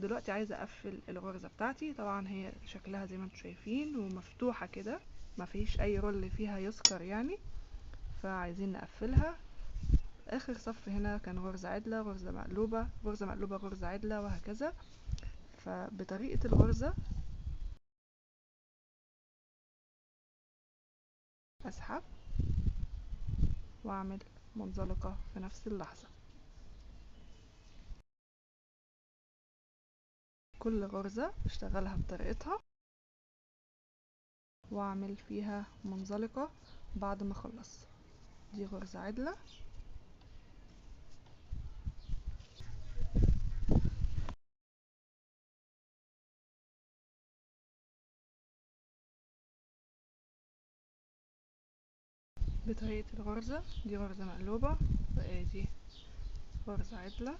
دلوقتي عايزة اقفل الغرزة بتاعتي. طبعا هي شكلها زي ما انتم شايفين ومفتوحة كده، ما فيش اي رول فيها يذكر يعني، فعايزين نقفلها. اخر صف هنا كان غرزة عدلة، غرزة مقلوبة، غرزة مقلوبة، غرزة عدلة، وهكذا. فبطريقة الغرزة اسحب واعمل منزلقة في نفس اللحظة. كل غرزة بشتغلها بطريقتها واعمل فيها منزلقة بعد ما اخلص. دي غرزة عدلة، بطريقة الغرزة. دي غرزة مقلوبة، وادي غرزة عدلة،